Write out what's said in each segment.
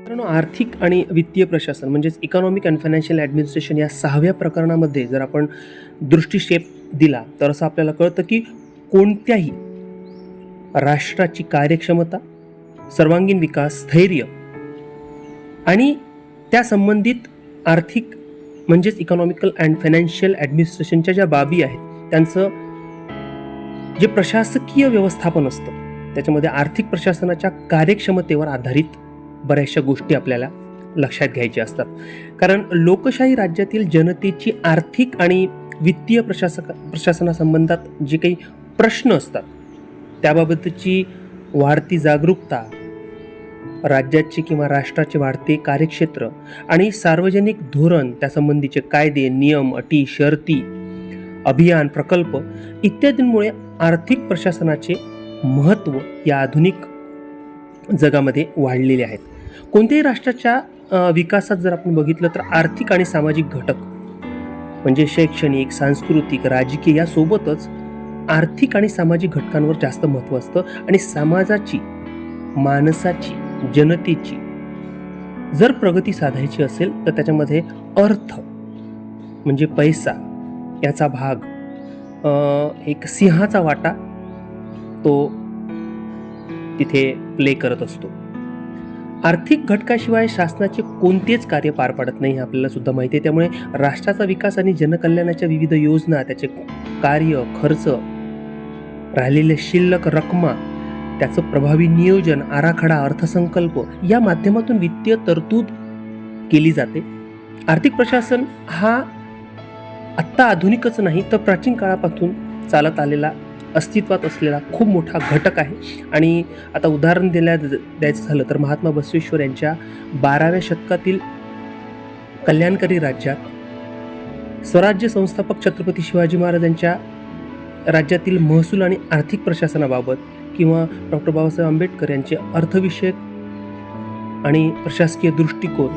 मित्रांनो, आर्थिक आणि वित्तीय प्रशासन म्हणजेच इकॉनॉमिक अँड फायनान्शियल ॲडमिनिस्ट्रेशन या 6व्या प्रकरणामध्ये जर आपण दृष्टिक्षेप दिला तर असं आपल्याला कळतं की कोणत्याही राष्ट्राची कार्यक्षमता, सर्वांगीण विकास, स्थैर्य आणि त्या संबंधित आर्थिक म्हणजेच इकॉनॉमिकल अँड फायनान्शियल ॲडमिनिस्ट्रेशनच्या ज्या बाबी आहेत त्यांचं जे प्रशासकीय व्यवस्थापन असतं त्याच्यामध्ये आर्थिक प्रशासनाच्या कार्यक्षमतेवर आधारित बऱ्याचशा गोष्टी आपल्याला लक्षात घ्यायच्या असतात. कारण लोकशाही राज्यातील जनतेची आर्थिक आणि वित्तीय प्रशासनासंबंधात जे काही प्रश्न असतात त्याबाबतची वाढती जागरूकता, राज्याचे किंवा राष्ट्राचे वाढते कार्यक्षेत्र आणि सार्वजनिक धोरण, त्यासंबंधीचे कायदे, नियम, अटी, शर्ती, अभियान, प्रकल्प इत्यादींमुळे आर्थिक प्रशासनाचे महत्त्व या आधुनिक जगामध्ये वाढलेले आहेत. कोणत्याही राष्ट्राच्या विकासात जर आपण बघितलं तर आर्थिक आणि सामाजिक घटक म्हणजे शैक्षणिक, सांस्कृतिक, राजकीय यासोबतच आर्थिक आणि सामाजिक घटकांवर जास्त महत्त्व असतं. आणि समाजाची, माणसाची, जनतेची जर प्रगती साधायची असेल तर त्याच्यामध्ये अर्थ म्हणजे पैसा याचा भाग, एक सिंहाचा वाटा तो तिथे प्ले करत असतो. आर्थिक घटकाशिवाय शासनाचे कोणतेच कार्य पार पाडत नाही हे आपल्याला सुद्धा माहिती आहे. त्यामुळे राष्ट्राचा विकास आणि जनकल्याणाच्या विविध योजना, त्याचे कार्य, खर्च, राहिलेले शिल्लक रकमा, त्याचं प्रभावी नियोजन, आराखडा, अर्थसंकल्प या माध्यमातून वित्तीय तरतूद केली जाते. आर्थिक प्रशासन हा आत्ता आधुनिकच नाही तर प्राचीन काळापासून चालत आलेला, अस्तित्वात असलेला खूप मोठा घटक आहे. आणि आता उदाहरण द्यायचं झालं तर महात्मा बसवेश्वर यांच्या 12व्या शतकातील कल्याणकारी राज्यात स्वराज्य संस्थापक छत्रपती शिवाजी महाराज यांच्या राज्यातील महसूल आणि आर्थिक प्रशासनाबाबत किंवा डॉक्टर बाबासाहेब आंबेडकर यांचे अर्थविषयक आणि प्रशासकीय दृष्टिकोन,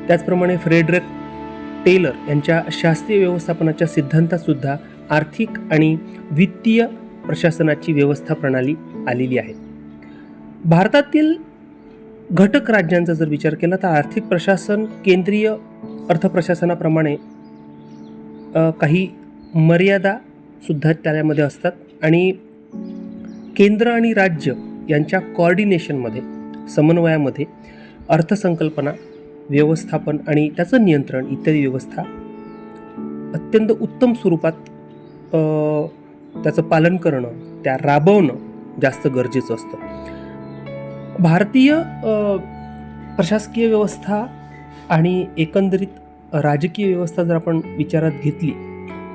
त्याचप्रमाणे फ्रेडरिक टेलर यांच्या शास्त्रीय व्यवस्थापनाच्या सिद्धांतात सुद्धा आर्थिक आणि वित्तीय प्रशासनाची व्यवस्था प्रणाली आलेली आहे. भारतातील घटक राज्यांचा जर विचार केला तर आर्थिक प्रशासन केंद्रीय अर्थप्रशासनाप्रमाणे काही मर्यादा सुद्धा त्यामध्ये असतात. आणि केंद्र आणि राज्य यांच्या कोऑर्डिनेशनमध्ये, समन्वयामध्ये अर्थसंकल्पना, व्यवस्थापन आणि त्याचं नियंत्रण इत्यादी व्यवस्था अत्यंत उत्तम स्वरूपात त्याचं पालन करणं, त्या राबवणं जास्त गरजेचं असतं. भारतीय प्रशासकीय व्यवस्था आणि एकंदरीत राजकीय व्यवस्था जर आपण विचारात घेतली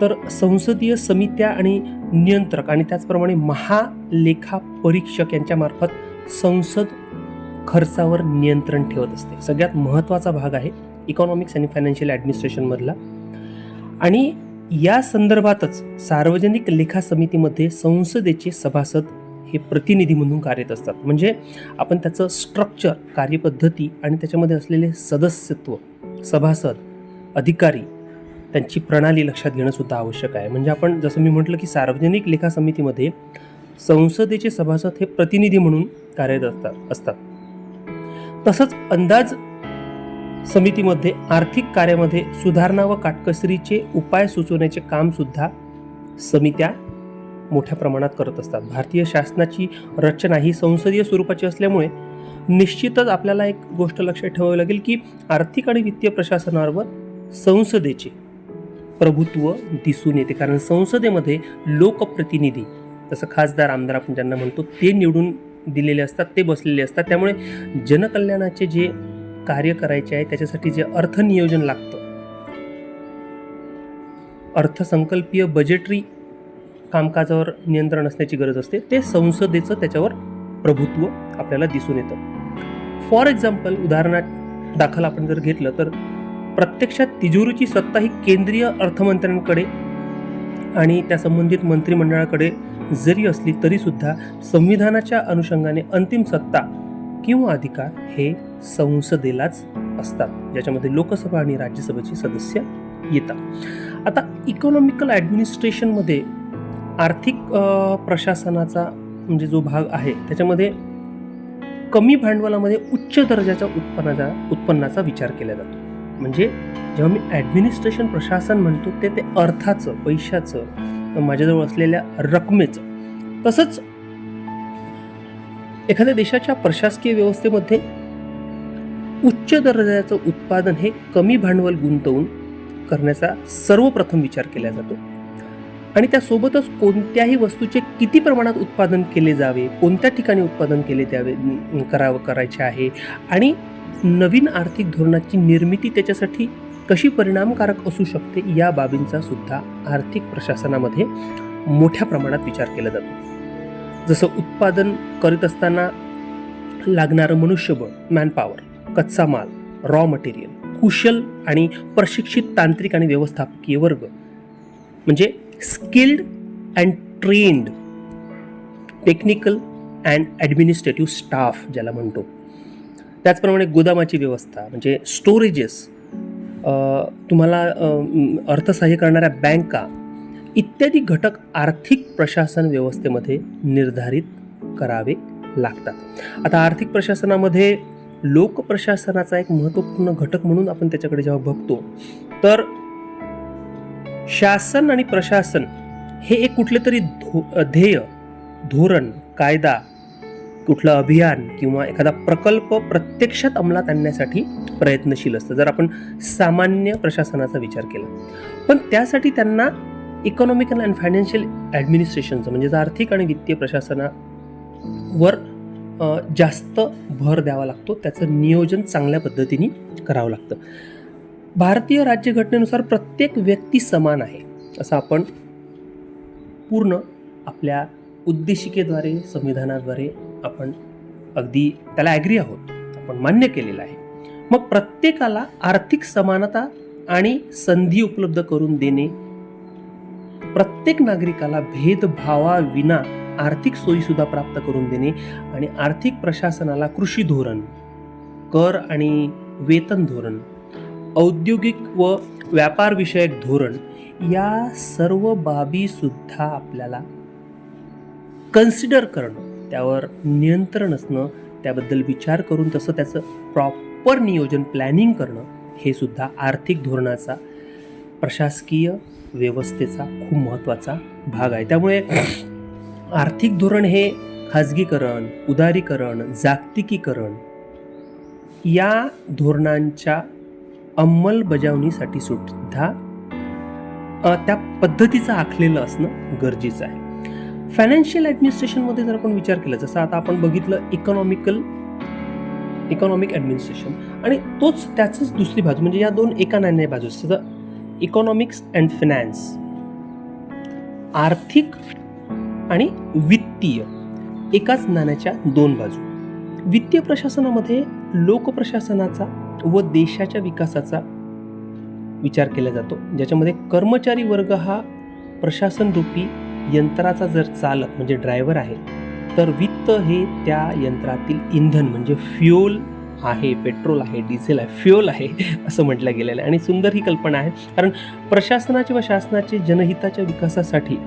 तर संसदीय समित्या आणि नियंत्रक आणि त्याचप्रमाणे महालेखा परीक्षक यांच्यामार्फत संसद खर्चावर नियंत्रण ठेवत असते. सगळ्यात महत्त्वाचा भाग आहे इकॉनॉमिक्स आणि फायनान्शियल ॲडमिनिस्ट्रेशनमधला. आणि या संदर्भातच सार्वजनिक लेखा समितीमध्ये संसदेचे सभासद हे प्रतिनिधी म्हणून कार्यरत असतात. म्हणजे आपण त्याचं स्ट्रक्चर, कार्यपद्धती आणि त्याच्यामध्ये असलेले सदस्यत्व, सभासद, अधिकारी, त्यांची प्रणाली लक्षात घेणं सुद्धा आवश्यक आहे. म्हणजे आपण जसं मी म्हटलं की सार्वजनिक लेखा समितीमध्ये संसदेचे सभासद हे प्रतिनिधी म्हणून कार्यरत असतात. तसंच अंदाज समितीमध्ये आर्थिक कार्यामध्ये सुधारणा व काटकसरीचे उपाय सुचवण्याचे काम सुद्धा समित्या मोठ्या प्रमाणात करत असतात. भारतीय शासनाची रचना ही संसदीय स्वरूपाची असल्यामुळे निश्चितच आपल्याला एक गोष्ट लक्षात ठेवावी लागेल की आर्थिक आणि वित्तीय प्रशासनावर संसदेचे प्रभुत्व दिसून येते. कारण संसदेमध्ये लोकप्रतिनिधी, जसं खासदार, आमदार आपण ज्यांना म्हणतो, ते निवडून दिलेले असतात, ते बसलेले असतात. त्यामुळे जनकल्याणाचे जे कार्य करायचे आहे त्याच्यासाठी जे अर्थनियोजन लागतं, अर्थसंकल्पीय बजेटरी कामकाजावर नियंत्रण असण्याची गरज असते, ते संसदेचं त्याच्यावर प्रभुत्व आपल्याला दिसून येतं. फॉर एक्झाम्पल, उदाहरणात दाखल आपण जर घेतलं तर प्रत्यक्षात तिजोरीची सत्ता ही केंद्रीय अर्थमंत्र्यांकडे आणि त्या संबंधित मंत्रिमंडळाकडे जरी असली तरी सुद्धा संविधानाच्या अनुषंगाने अंतिम सत्ता किंवा अधिकार हे संसदेलाच असतात, ज्याच्यामध्ये लोकसभा आणि राज्यसभेचे सदस्य येतात. आता इकॉनॉमिकल ॲडमिनिस्ट्रेशनमध्ये आर्थिक प्रशासनाचा म्हणजे जो भाग आहे त्याच्यामध्ये कमी भांडवलामध्ये उच्च दर्जाच्या उत्पन्नाचा विचार केला जातो. म्हणजे जेव्हा मी ॲडमिनिस्ट्रेशन प्रशासन म्हणतो ते अर्थाचं, पैशाचं, माझ्याजवळ असलेल्या रकमेचं. तसंच एखाद्या देशाच्या प्रशासकीय व्यवस्थेमध्ये उच्च दर्जाचं उत्पादन हे कमी भांडवल गुंतवून करण्याचा सर्वप्रथम विचार केला जातो. आणि त्यासोबतच कोणत्याही वस्तूचे किती प्रमाणात उत्पादन केले जावे, कोणत्या ठिकाणी उत्पादन करायचे आहे आणि नवीन आर्थिक धोरणाची निर्मिती त्याच्यासाठी कशी परिणामकारक असू शकते या बाबींचा सुद्धा आर्थिक प्रशासनामध्ये मोठ्या प्रमाणात विचार केला जातो. जसं उत्पादन करीत असताना लागणारं मनुष्यबळ, मॅनपॉवर, कच्चा माल, रॉ मटेरियल, कुशल आणि प्रशिक्षित तांत्रिक आणि व्यवस्थापकीय वर्ग म्हणजे skilled and trained technical and administrative staff ज्याला म्हणतो. त्याचप्रमाणे गोदामाची व्यवस्था म्हणजे स्टोरेजेस, तुम्हाला अर्थसहाय्य करणाऱ्या बँका इत्यादी घटक आर्थिक प्रशासन व्यवस्थेमध्ये निर्धारित करावे लागतात. आता आर्थिक प्रशासनामध्ये लोकप्रशासनाचा एक महत्त्वपूर्ण घटक म्हणून आपण त्याच्याकडे जेव्हा बघतो तर शासन आणि प्रशासन हे एक कुठले तरी ध्येय, धोरण, कायदा, कुठलं अभियान किंवा एखादा प्रकल्प प्रत्यक्षात अंमलात आणण्यासाठी प्रयत्नशील असतं जर आपण सामान्य प्रशासनाचा विचार केला. पण त्यासाठी त्यांना इकॉनॉमिकल अँड फायनान्शियल ॲडमिनिस्ट्रेशनचं म्हणजे आर्थिक आणि वित्तीय प्रशासनावर जास्त भर द्यावा लागतो. त्याचं नियोजन चांगल्या पद्धतीने करावं लागतं. भारतीय राज्यघटनेनुसार प्रत्येक व्यक्ती समान आहे असं आपण पूर्ण आपल्या उद्देशिकेद्वारे, संविधानाद्वारे आपण अगदी त्याला ॲग्री आहोत, आपण मान्य केलेलं आहे. मग प्रत्येकाला आर्थिक समानता आणि संधी उपलब्ध करून देणे, प्रत्येक नागरिकाला भेदभावाविना आर्थिक सोयीसुद्धा प्राप्त करून देणे आणि आर्थिक प्रशासनाला कृषी धोरण, कर आणि वेतन धोरण, औद्योगिक व व्यापारविषयक धोरण या सर्व बाबी सुद्धा आपल्याला कन्सिडर करणं, त्यावर नियंत्रण असणं, त्याबद्दल विचार करून तसं त्याचं प्रॉपर नियोजन, प्लॅनिंग करणं हे सुद्धा आर्थिक धोरणाचा, प्रशासकीय व्यवस्थेचा खूप महत्त्वाचा भाग आहे. त्यामुळे आर्थिक धोरण हे खाजगीकरण, उदारीकरण, जागतिकीकरण या धोरणांच्या अंमलबजावणीसाठी सुद्धा त्या पद्धतीचं आखलेलं असणं गरजेचं आहे. फायनान्शियल ॲडमिनिस्ट्रेशनमध्ये जर आपण विचार केला, जसं आता आपण बघितलं इकॉनॉमिक ॲडमिनिस्ट्रेशन आणि त्याचंच दुसरी बाजू म्हणजे या दोन एका नाण्याच्या बाजू असतं. इकॉनॉमिक्स अँड फायनान्स, आर्थिक आणि वित्तीय एकाच नाण्याच्या दोन बाजू. वित्तीय प्रशासनामध्ये लोकप्रशासनाचा व देशाच्या विकासाचा विचार केला जातो, ज्याच्यामध्ये कर्मचारी वर्ग हा प्रशासनरूपी यंत्राचा जर चालक म्हणजे ड्रायव्हर आहे, तर वित्त हे त्या यंत्रातील इंधन म्हणजे फ्युल आहे, पेट्रोल आहे, डिझेल आहे, फ्युल आहे असं म्हटलं गेलेलं आहे. आणि सुंदर ही कल्पना आहे, कारण प्रशासनाचे व शासनाचे जनहिताच्या विकासासाठी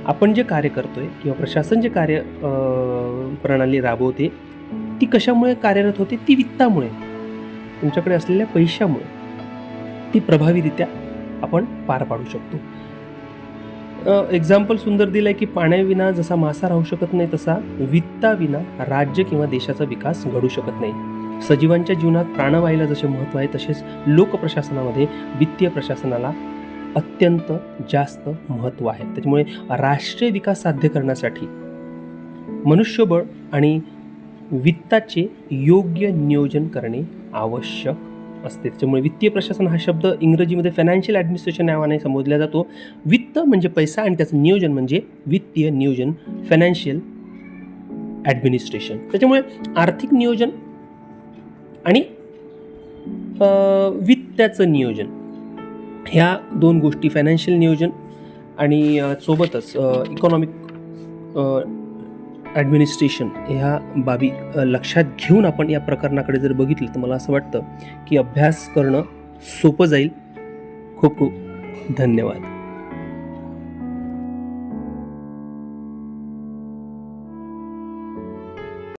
आपण जे कार्य करतोय किंवा प्रशासन जे कार्य प्रणाली राबवते ती कशामुळे कार्यरत होते? ती वित्तामुळे, तुमच्याकडे असलेल्या पैशामुळे ती प्रभावीरित्या आपण पार पाडू शकतो. एक्झाम्पल सुंदर दिलं आहे की पाण्याविना जसा मासा राहू शकत नाही तसा वित्ताविना राज्य किंवा देशाचा विकास घडू शकत नाही. सजीवांच्या जीवनात प्राणवायूला जसे महत्त्व आहे तसेच लोकप्रशासनामध्ये वित्तीय प्रशासनाला अत्यंत जास्त महत्त्व आहे. त्याच्यामुळे राष्ट्रीय विकास साध्य करण्यासाठी मनुष्यबळ आणि वित्ताचे योग्य नियोजन करणे आवश्यक असते. त्याच्यामुळे वित्तीय प्रशासन हा शब्द इंग्रजीमध्ये फायनान्शियल ॲडमिनिस्ट्रेशन नावाने संबोधला जातो. वित्त म्हणजे पैसा आणि त्याचं नियोजन म्हणजे वित्तीय नियोजन, फायनान्शियल ॲडमिनिस्ट्रेशन. त्याच्यामुळे आर्थिक नियोजन आणि वित्ताचं नियोजन ह्या दोन गोष्टी, फायनान्शियल नियोजन आणि सोबतच इकॉनॉमिक ॲडमिनिस्ट्रेशन ह्या बाबी लक्षात घेऊन आपण या प्रकरणाकडे जर बघितलं तर मला असं वाटतं की अभ्यास करणं सोपं जाईल. खूप खूप धन्यवाद.